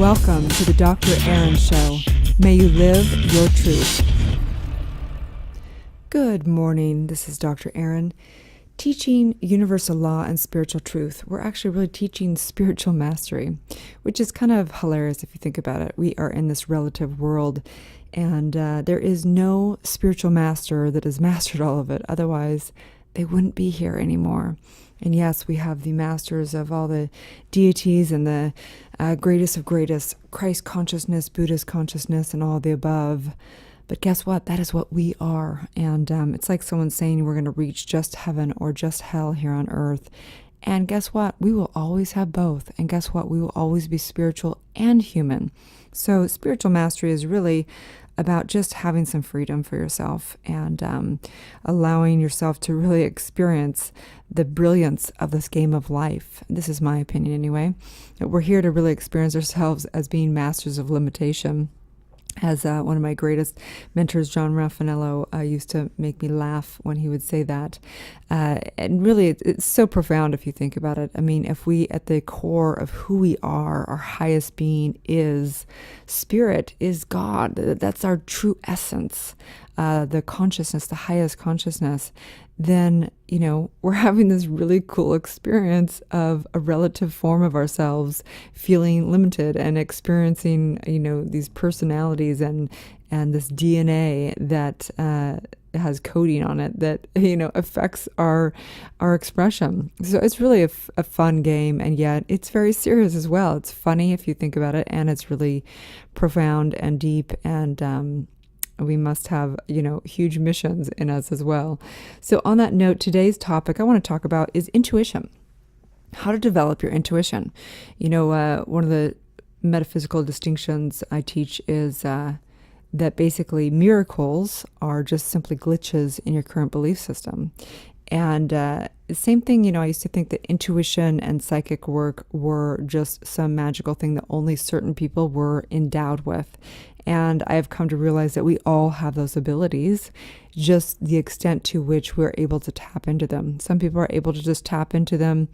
Welcome to the Dr. Erin Show. May you live your truth. Good morning. This is Dr. Erin, teaching universal law and spiritual truth. We're actually really teaching spiritual mastery, which is kind of hilarious if you think about it. We are in this relative world, and there is no spiritual master that has mastered all of it. Otherwise, they wouldn't be here anymore. And yes, we have the masters of all the deities and the greatest of greatest, Christ consciousness, Buddhist consciousness, and all the above. But guess what? That is what we are. And it's like someone saying we're going to reach just heaven or just hell here on earth. And guess what? We will always have both. And guess what? We will always be spiritual and human. So spiritual mastery is really about just having some freedom for yourself and allowing yourself to really experience the brilliance of this game of life. This is my opinion anyway. We're here to really experience ourselves as being masters of limitation. As one of my greatest mentors, John Raffanello, used to make me laugh when he would say that. And really, it's so profound if you think about it. I mean, if we, at the core of who we are, our highest being is spirit, is God. That's our true essence, the consciousness, the highest consciousness. Then, we're having this really cool experience of a relative form of ourselves feeling limited and experiencing, these personalities and this DNA that has coding on it that, affects our expression. So it's really a fun game, and yet it's very serious as well. It's funny if you think about it, and it's really profound and deep, and we must have, huge missions in us as well. So on that note, today's topic I want to talk about is intuition. How to develop your intuition. One of the metaphysical distinctions I teach is that basically miracles are just simply glitches in your current belief system. And the same thing, I used to think that intuition and psychic work were just some magical thing that only certain people were endowed with. And I have come to realize that we all have those abilities, just the extent to which we're able to tap into them. Some people are able to just tap into them,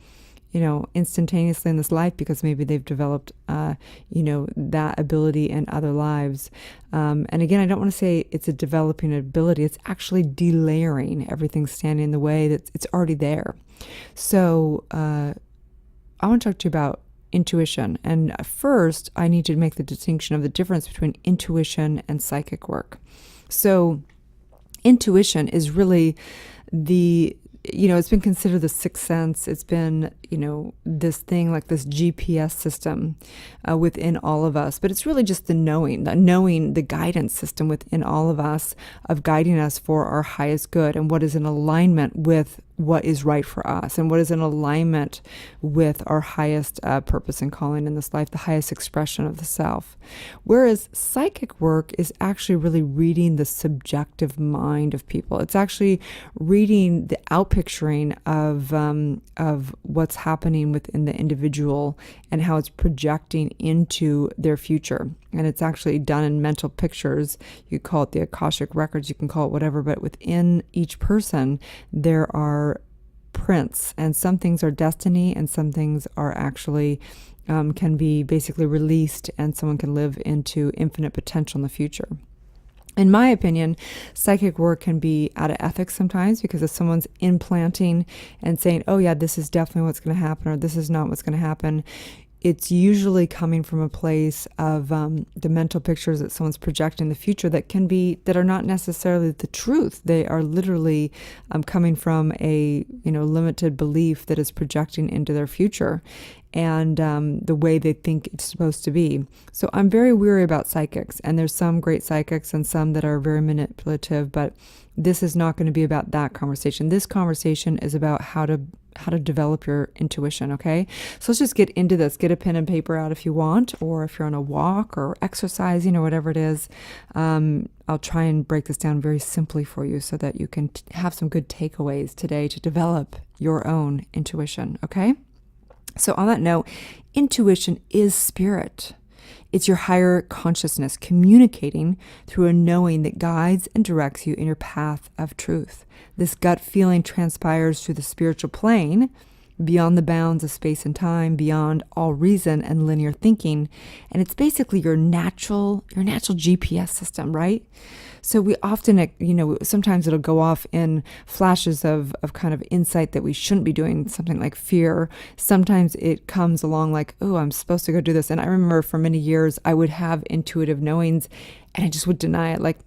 instantaneously in this life because maybe they've developed, that ability in other lives. And again, I don't want to say it's a developing ability. It's actually delayering everything standing in the way that it's already there. So I want to talk to you about intuition. And first, I need to make the distinction of the difference between intuition and psychic work. So intuition is really it's been considered the sixth sense. It's been, this thing like this GPS system within all of us. But it's really just the knowing, the guidance system within all of us of guiding us for our highest good and what is in alignment with what is right for us and what is in alignment with our highest purpose and calling in this life, the highest expression of the self. Whereas psychic work is actually really reading the subjective mind of people. It's actually reading the outpicturing of what's happening within the individual and how it's projecting into their future. And it's actually done in mental pictures. You call it the Akashic records, you can call it whatever, but within each person, there are prints, and some things are destiny and some things are actually can be basically released, and someone can live into infinite potential in the future. In my opinion, psychic work can be out of ethics sometimes because if someone's implanting and saying, oh yeah, this is definitely what's going to happen or this is not what's going to happen, it's usually coming from a place of the mental pictures that someone's projecting in the future that are not necessarily the truth. They are literally coming from a limited belief that is projecting into their future and the way they think it's supposed to be. So I'm very weary about psychics, and there's some great psychics and some that are very manipulative, but this is not going to be about that conversation. This conversation is about how to develop your intuition, okay? So let's just get into this. Get a pen and paper out if you want, or if you're on a walk or exercising or whatever it is. I'll try and break this down very simply for you so that you can have some good takeaways today to develop your own intuition, okay? So on that note, intuition is spirit. It's your higher consciousness communicating through a knowing that guides and directs you in your path of truth. This gut feeling transpires through the spiritual plane beyond the bounds of space and time, beyond all reason and linear thinking. And it's basically your natural GPS system, right? So we often, sometimes it'll go off in flashes of kind of insight that we shouldn't be doing, something like fear. Sometimes it comes along like, oh, I'm supposed to go do this. And I remember for many years, I would have intuitive knowings and I just would deny it. Like,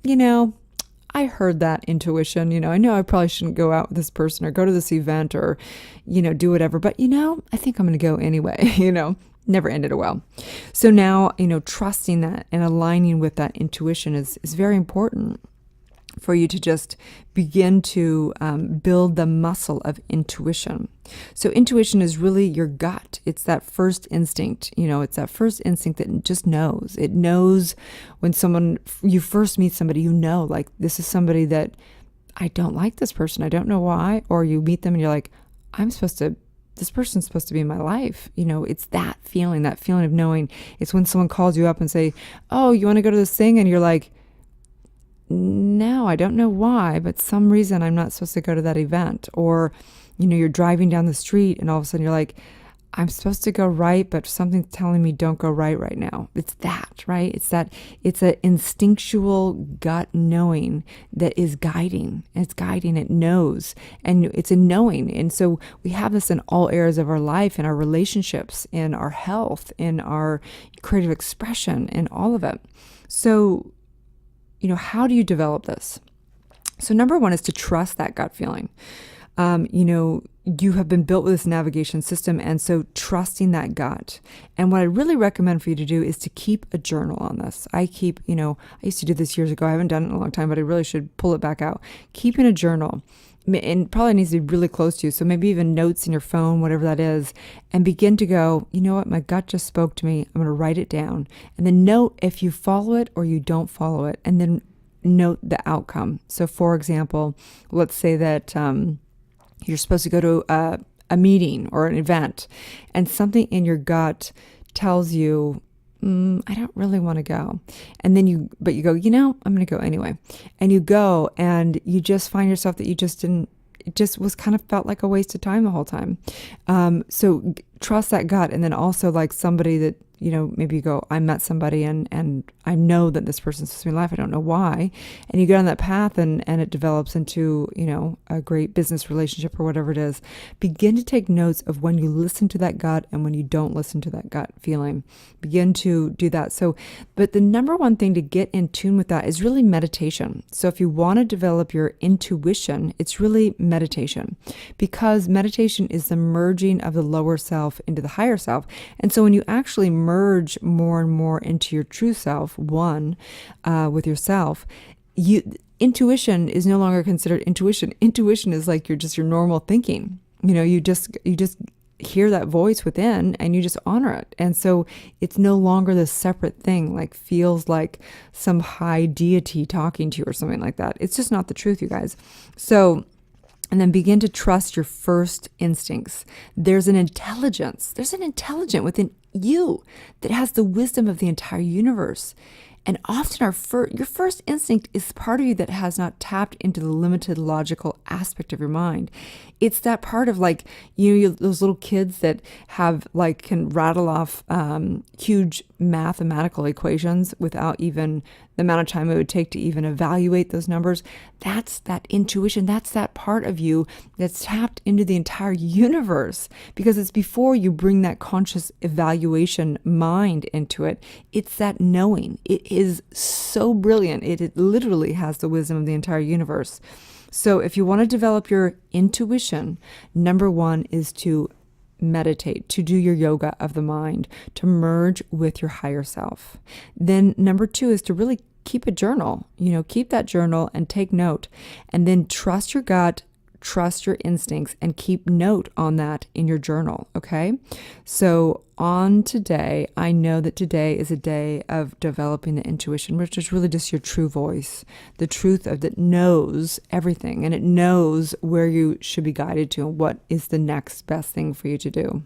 I heard that intuition, I know I probably shouldn't go out with this person or go to this event or, do whatever. But, I think I'm going to go anyway, never ended well. So now, trusting that and aligning with that intuition is very important for you to just begin to build the muscle of intuition. So intuition is really your gut. It's that first instinct, it's that first instinct that just knows. It knows when you first meet somebody, like this is somebody that I don't like this person. I don't know why. Or you meet them and you're like, this person's supposed to be in my life. It's that feeling of knowing. It's when someone calls you up and say, oh, you want to go to this thing? And you're like, no, I don't know why, but some reason I'm not supposed to go to that event. Or, you're driving down the street and all of a sudden you're like, I'm supposed to go right, but something's telling me don't go right now. It's that, right? It's an instinctual gut knowing that is guiding. It's guiding, it knows, and it's a knowing. And so we have this in all areas of our life, in our relationships, in our health, in our creative expression, in all of it. So, how do you develop this? So number one is to trust that gut feeling. You have been built with this navigation system, and so trusting that gut. And what I really recommend for you to do is to keep a journal on this. I used to do this years ago. I haven't done it in a long time, but I really should pull it back out. Keeping a journal, and probably needs to be really close to you. So maybe even notes in your phone, whatever that is, and begin to go, you know what, my gut just spoke to me. I'm going to write it down, and then note if you follow it or you don't follow it, and then note the outcome. So for example, let's say that, you're supposed to go to a meeting or an event, and something in your gut tells you, I don't really want to go. And then you go, I'm going to go anyway. And you go, and you just find yourself that it just was kind of felt like a waste of time the whole time. So trust that gut. And then also like somebody that, maybe you go, I met somebody and I know that this person's supposed to be in life. I don't know why. And you go on that path and it develops into, a great business relationship or whatever it is. Begin to take notes of when you listen to that gut and when you don't listen to that gut feeling. Begin to do that. But the number one thing to get in tune with that is really meditation. So if you want to develop your intuition, it's really meditation, because meditation is the merging of the lower self into the higher self. And so when you actually merge more and more into your true self, one with yourself, intuition is no longer considered intuition. Intuition is like your normal thinking. You just hear that voice within and you just honor it. And so it's no longer this separate thing, like feels like some high deity talking to you or something like that. It's just not the truth, you guys. So, and then begin to trust your first instincts. There's an intelligence within you that has the wisdom of the entire universe. And often your first instinct is part of you that has not tapped into the limited logical aspect of your mind. It's that part of like, those little kids that have can rattle off huge mathematical equations without even the amount of time it would take to even evaluate those numbers. That's that intuition. That's that part of you that's tapped into the entire universe, because it's before you bring that conscious evaluation mind into it. It's that knowing. It is so brilliant. It literally has the wisdom of the entire universe. So if you want to develop your intuition, number one is to meditate, to do your yoga of the mind, to merge with your higher self. Then number two is to really keep a journal, keep that journal and take note, and then trust your gut, trust your instincts, and keep note on that in your journal. Okay. So on today, I know that today is a day of developing the intuition, which is really just your true voice, the truth of that knows everything, and it knows where you should be guided to and what is the next best thing for you to do.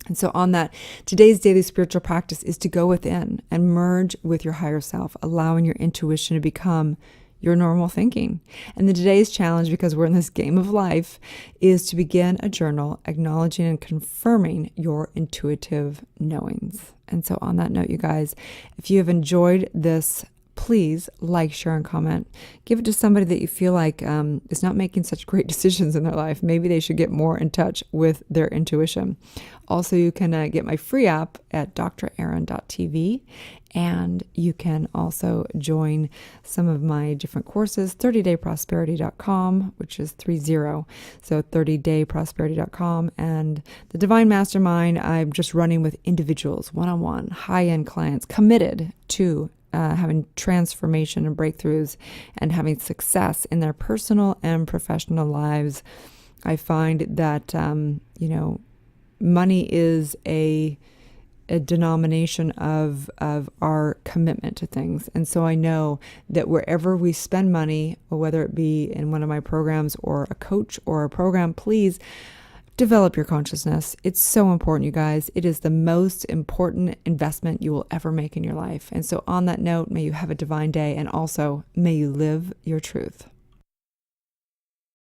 And so on that, today's daily spiritual practice is to go within and merge with your higher self, allowing your intuition to become your normal thinking. And today's challenge, because we're in this game of life, is to begin a journal acknowledging and confirming your intuitive knowings. And so on that note, you guys, if you have enjoyed this, please like, share, and comment. Give it to somebody that you feel like is not making such great decisions in their life. Maybe they should get more in touch with their intuition. Also, you can get my free app at drerin.tv, and you can also join some of my different courses, 30dayprosperity.com, which is 30, so 30dayprosperity.com, and the Divine Mastermind I'm just running with individuals, one-on-one, high-end clients committed to having transformation and breakthroughs and having success in their personal and professional lives. I find that, money is a denomination of our commitment to things. And so I know that wherever we spend money, or whether it be in one of my programs or a coach or a program, please develop your consciousness. It's so important, you guys. It is the most important investment you will ever make in your life. And so on that note, may you have a divine day, and also may you live your truth.